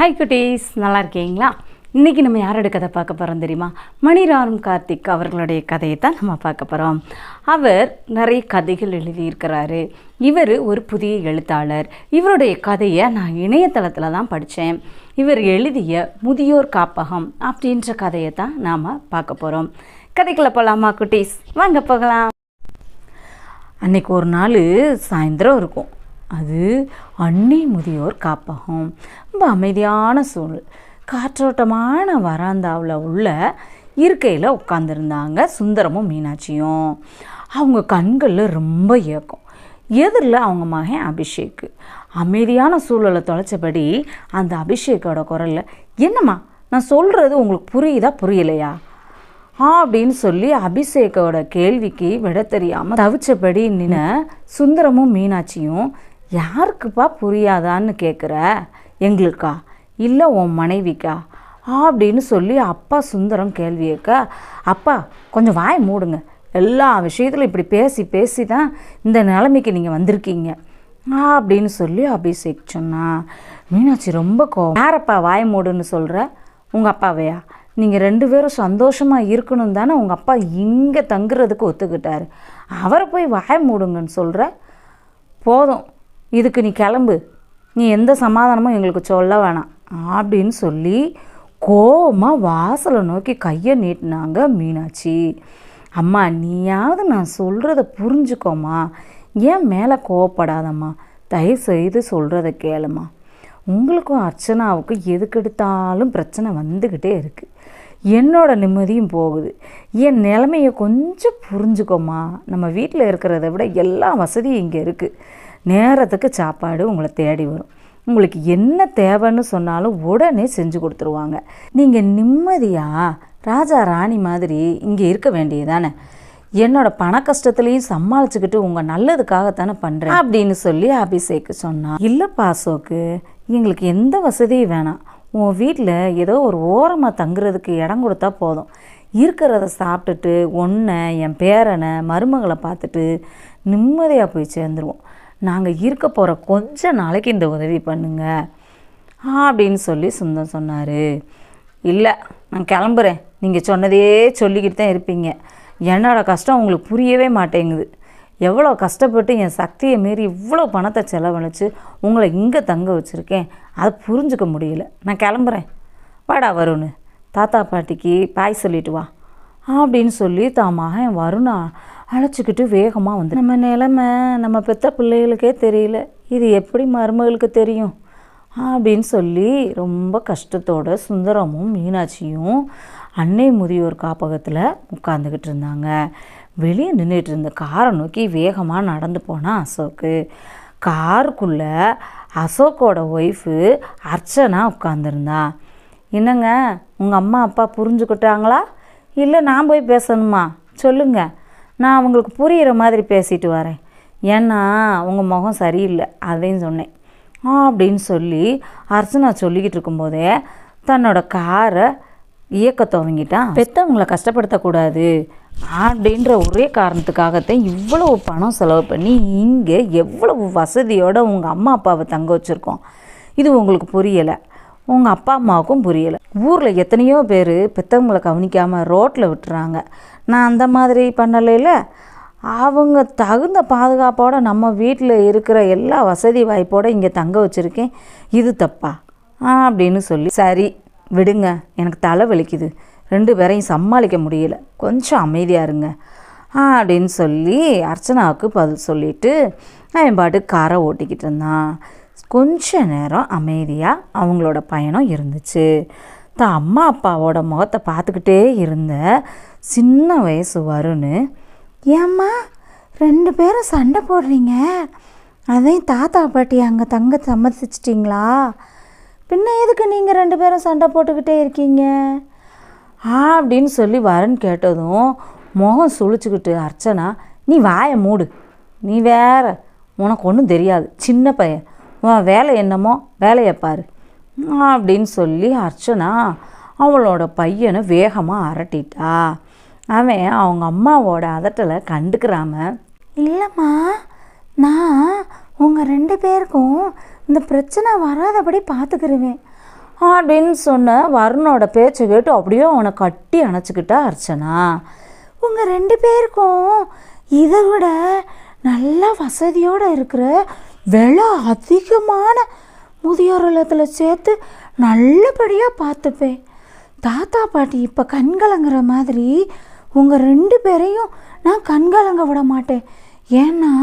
Hi குட்டீஸ், நல்லா இருக்கீங்களா? இன்றைக்கி நம்ம யாரோட கதை பார்க்க போகிறோம் தெரியுமா? மணிராம் கார்த்திக் அவர்களுடைய கதையை தான் நம்ம பார்க்க போகிறோம். அவர் நிறைய கதைகள் எழுதியிருக்கிறாரு. இவர் ஒரு புதிய எழுத்தாளர். இவருடைய கதையை நான் இணையதளத்தில் தான் படித்தேன். இவர் எழுதிய முதியோர் காப்பகம் அப்படின்ற கதையை தான் நாம் பார்க்க போகிறோம். கதைக்குள்ளே போகலாமா குட்டீஸ்? வாங்க போகலாம். அன்றைக்கி ஒரு நாள் சாயந்தரம் இருக்கும். அது அன்னை முதியோர் காப்பகம். ரொம்ப அமைதியான சூழல். காற்றோட்டமான வராந்தாவில் உள்ள இருக்கையில் உட்காந்துருந்தாங்க சுந்தரமும் மீனாட்சியும். அவங்க கண்களில் ரொம்ப ஏக்கம். எதிரில் அவங்க மகன் அபிஷேக். அமைதியான சூழலை தொலைச்சபடி அந்த அபிஷேக்கோட குரலில், என்னம்மா நான் சொல்கிறது உங்களுக்கு புரியுதா புரியலையா அப்படின்னு சொல்லி அபிஷேக்கோட கேள்விக்கு விட தெரியாமல் தவிச்சபடி நின்ன சுந்தரமும் மீனாட்சியும், யாருக்குப்பா புரியாதான்னு கேட்குற? எங்களுக்கா இல்லை உன் மனைவிக்கா அப்படின்னு சொல்லி அப்பா சுந்தரம் கேள்வி கேட்க, அப்பா கொஞ்சம் வாய் மூடுங்க, எல்லா விஷயத்திலும் இப்படி பேசி பேசி தான் இந்த நிலைமைக்கு நீங்கள் வந்திருக்கீங்க அப்படின்னு சொல்லி அபிஷேக் சொன்னா. மீனாட்சி ரொம்ப யாரப்பா வாய் மூடுன்னு சொல்கிற? உங்கள் அப்பாவையா? நீங்கள் ரெண்டு பேரும் சந்தோஷமாக இருக்கணும் தானே உங்கள் அப்பா இங்கே தங்குறதுக்கு ஒத்துக்கிட்டாரு. அவரை போய் வாய் மூடுங்கன்னு சொல்கிற? போதும், இதுக்கு நீ கிளம்பு, நீ எந்த சமாதானமும் எங்களுக்கு சொல்ல வேணாம் அப்படின்னு சொல்லி கோவமாக வாசலை நோக்கி கையை நீட்டினாங்க மீனாட்சி. அம்மா நீயாவது நான் சொல்கிறத புரிஞ்சுக்கோமா, ஏன் மேலே கோவப்படாதம்மா, தயவு செய்து சொல்கிறத கேளுமா. உங்களுக்கும் அர்ச்சனாவுக்கும் எதுக்கெடுத்தாலும் பிரச்சனை வந்துக்கிட்டே இருக்குது. என்னோட நிம்மதியும் போகுது. என் நிலைமையை கொஞ்சம் புரிஞ்சுக்கோமா. நம்ம வீட்டில் இருக்கிறத விட எல்லா வசதியும் இங்கே இருக்குது. நேரத்துக்கு சாப்பாடு உங்களை தேடி வரும். உங்களுக்கு என்ன தேவைன்னு சொன்னாலும் உடனே செஞ்சு கொடுத்துருவாங்க. நீங்கள் நிம்மதியாக ராஜா ராணி மாதிரி இங்கே இருக்க வேண்டியதானே. என்னோட பண கஷ்டத்துலேயும் சமாளிச்சுக்கிட்டு உங்கள் நல்லதுக்காகத்தானே பண்ணுறேன் அப்படின்னு சொல்லி அபிஷேக் சொன்னான். இல்லைப்பா அசோக்கு, எங்களுக்கு எந்த வசதியும் வேணாம். உன் வீட்டில் ஏதோ ஒரு ஓரமாக தங்குறதுக்கு இடம் கொடுத்தா போதும். இருக்கிறத சாப்பிட்டுட்டு ஒன்றை என் பேரனை மருமகளை பார்த்துட்டு நிம்மதியாக போய் சேர்ந்துருவோம். நாங்கள் இருக்க போகிற கொஞ்ச நாளைக்கு இந்த உதவி பண்ணுங்க அப்படின்னு சொல்லி சுந்தரம் சொன்னார். இல்லை, நான் கிளம்புறேன். நீங்கள் சொன்னதே சொல்லிக்கிட்டு தான் இருப்பீங்க. என்னோடய கஷ்டம் உங்களுக்கு புரியவே மாட்டேங்குது. எவ்வளோ கஷ்டப்பட்டு என் சக்தியை மீறி இவ்வளோ பணத்தை செலவழித்து உங்களை இங்கே தங்க வச்சுருக்கேன், அதை புரிஞ்சுக்க முடியல. நான் கிளம்புறேன். வாடா வருண், தாத்தா பாட்டிக்கு பாய் சொல்லிட்டு வா அப்படின்னு சொல்லி தான் மகன் வருணா அழைச்சிக்கிட்டு வேகமாக வந்து, நம்ம நிலைமை நம்ம பெற்ற பிள்ளைகளுக்கே தெரியல, இது எப்படி மருமகளுக்கு தெரியும் அப்படின்னு சொல்லி ரொம்ப கஷ்டத்தோட சுந்தரமும் மீனாட்சியும் அன்னை முதியோர் காப்பகத்தில் உட்காந்துக்கிட்டு இருந்தாங்க. வெளியே நின்றுட்டு இருந்த காரை நோக்கி வேகமாக நடந்து போனான் அசோக்கு. காருக்குள்ளே அசோக்கோட ஒய்ஃபு அர்ச்சனா உட்காந்துருந்தா. என்னங்க, உங்கள் அம்மா அப்பா புரிஞ்சுக்கிட்டாங்களா இல்லை நான் போய் பேசணுமா? சொல்லுங்கள், நான் அவங்களுக்கு புரிகிற மாதிரி பேசிட்டு வரேன். ஏன்னா உங்கள் முகம் சரியில்லை அதையும் சொன்னேன் அப்படின்னு சொல்லி அர்ச்சனா சொல்லிக்கிட்டு இருக்கும்போதே தன்னோட காரை இயக்க துவங்கிட்டான். பெற்றவங்களை கஷ்டப்படுத்தக்கூடாது அப்படின்ற ஒரே காரணத்துக்காகத்தான் இவ்வளவு பணம் செலவு பண்ணி இங்கே எவ்வளவு வசதியோடு உங்கள் அம்மா அப்பாவை தங்க வச்சுருக்கோம். இது உங்களுக்கு புரியலை, உங்கள் அப்பா அம்மாவுக்கும் புரியலை. ஊரில் எத்தனையோ பேர் பெற்றவங்களை கவனிக்காமல் ரோட்டில் விட்டுறாங்க. நான் அந்த மாதிரி பண்ணலைல. அவங்க தகுந்த பாதுகாப்போடு நம்ம வீட்டில் இருக்கிற எல்லா வசதி வாய்ப்போடு இங்கே தங்க வச்சுருக்கேன், இது தப்பா அப்படின்னு சொல்லி, சரி விடுங்க, எனக்கு தலை வலிக்குது, ரெண்டு பேரையும் சமாளிக்க முடியல, கொஞ்சம் அமைதியாக இருங்க அப்படின்னு சொல்லி அர்ச்சனாவுக்கு பதில் சொல்லிவிட்டு அவன் பாட்டு காரை ஓட்டிக்கிட்டு இருந்தான். கொஞ்ச நேரம் அமைதியாக அவங்களோட பயணம் இருந்துச்சு. தான் அம்மா அப்பாவோட முகத்தை பார்த்துக்கிட்டே இருந்த சின்ன வயசு வருண், ஏம்மா ரெண்டு பேரும் சண்டை போடுறீங்க, அதையும் தாத்தா பாட்டி அங்கே தங்க சம்மதிச்சிட்டிங்களா? பின்ன எதுக்கு நீங்கள் ரெண்டு பேரும் சண்டை போட்டுக்கிட்டே இருக்கீங்க அப்படின்னு சொல்லி வருண் கேட்டதும் முகம் சுழிச்சுக்கிட்டு அர்ச்சனா, நீ வாயை மூடு, நீ வேற, உனக்கு ஒன்றும் தெரியாது, சின்ன பையன், உன் வேலை என்னமோ வேலையை பாரு அப்படின்னு சொல்லி அர்ச்சனா அவளோட பையனை வேகமாக அரட்டிட்டா. அவன் அவங்க அம்மாவோட அதட்டலை கண்டுக்கிறாம, இல்லைம்மா நான் உங்கள் ரெண்டு பேருக்கும் இந்த பிரச்சனை வராதபடி பார்த்துக்கிருவேன், அப்படின்னு சொன்ன வருணோட பேச்சை கேட்டு அப்படியே அவனை கட்டி அணைச்சிக்கிட்டா அர்ச்சனா. உங்கள் 2 பேருக்கும் இதை விட நல்ல வசதியோடு இருக்கிற விலை அதிகமான முதியோர் இல்லத்தில் சேர்த்து நல்லபடியாக பார்த்துப்பேன். தாத்தா பாட்டி இப்போ கண்கலங்கிற மாதிரி உங்கள் 2 பேரையும் நான் கண்கலங்க விட மாட்டேன். ஏன்னா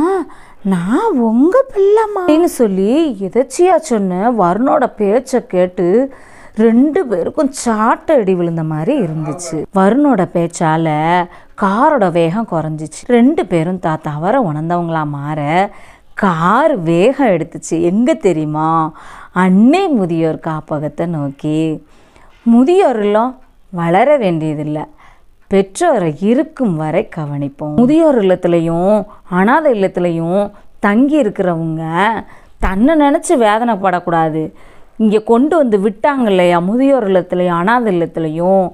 நான் உங்கள் பிள்ளைமான்னு சொல்லி எதச்சியா சொன்ன வருணோட பேச்சை கேட்டு 2 பேருக்கும் சாட்டை அடி விழுந்த மாதிரி இருந்துச்சு. வருணோட பேச்சால காரோட வேகம் குறைஞ்சிச்சு. 2 பேரும் தவற உணர்ந்தவங்களா மாற கார் வேகம் எடுத்துச்சு. எங்கே தெரியுமா? அன்னை முதியோர் காப்பகத்தை நோக்கி. முதியோர் இல்லம் வளர வேண்டியதில்லை, பெற்றோரை இருக்கும் வரை கவனிப்போம். முதியோர் இல்லத்துலேயும் அனாதை இல்லத்துலேயும் தங்கி இருக்கிறவங்க தன்னை நினச்சி வேதனைப்படக்கூடாது. இங்கே கொண்டு வந்து விட்டாங்க இல்லையா, முதியோர் இல்லத்துலேயும் அனாதை இல்லத்துலேயும்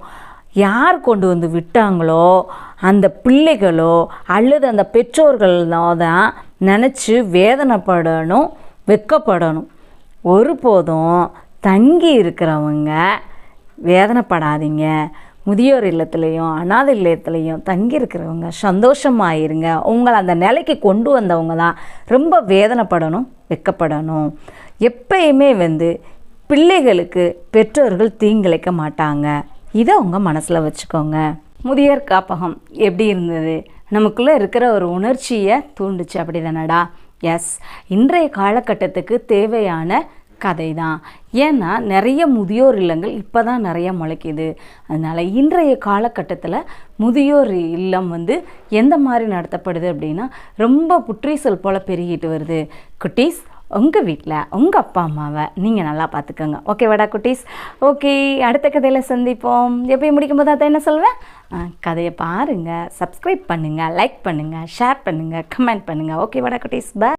யார் கொண்டு வந்து விட்டாங்களோ அந்த பிள்ளைகளோ அல்லது அந்த பெற்றோர்களோ தான் நினச்சி வேதனைப்படணும், வெட்கப்படணும். ஒருபோதும் தங்கி இருக்கிறவங்க வேதனைப்படாதீங்க. முதியோர் இல்லத்துலேயும் அனாதை இல்லத்துலேயும் தங்கி இருக்கிறவங்க சந்தோஷமாயிருங்க. உங்களை அந்த நிலைக்கு கொண்டு வந்தவங்க தான் ரொம்ப வேதனைப்படணும், வெட்கப்படணும். எப்பயுமே பிள்ளைகளுக்கு பெற்றோர்கள் தீங்கிழைக்க மாட்டாங்க. இதை உங்கள் மனசில் வச்சுக்கோங்க. முதியோர் காப்பகம் எப்படி இருந்தது? நமக்குள்ளே இருக்கிற ஒரு உணர்ச்சியை தூண்டுச்சு, அப்படி தானடா? எஸ், இன்றைய காலகட்டத்துக்கு தேவையான கதை தான். ஏன்னா நிறைய முதியோர் இல்லங்கள் இப்போ தான் நிறைய முளைக்குது. அதனால் இன்றைய காலகட்டத்தில் முதியோர் இல்லம் எந்த மாதிரி நடத்தப்படுது அப்படின்னா ரொம்ப புற்றீசல் போல் பெருகிட்டு வருது. குட்டீஸ், உங்கள் வீட்டில் உங்கள் அப்பா அம்மாவை நீங்கள் நல்லா பார்த்துக்கோங்க. ஓகேவாடா குட்டீஸ்? ஓகே, அடுத்த கதையில் சந்திப்போம். எப்பயும் முடிக்கும்போது அதை என்ன சொல்வேன்? கதையை பாருங்கள், சப்ஸ்கிரைப் பண்ணுங்கள், லைக் பண்ணுங்கள், ஷேர் பண்ணுங்கள், கமெண்ட் பண்ணுங்கள். ஓகேவாடா குட்டீஸ்? பை.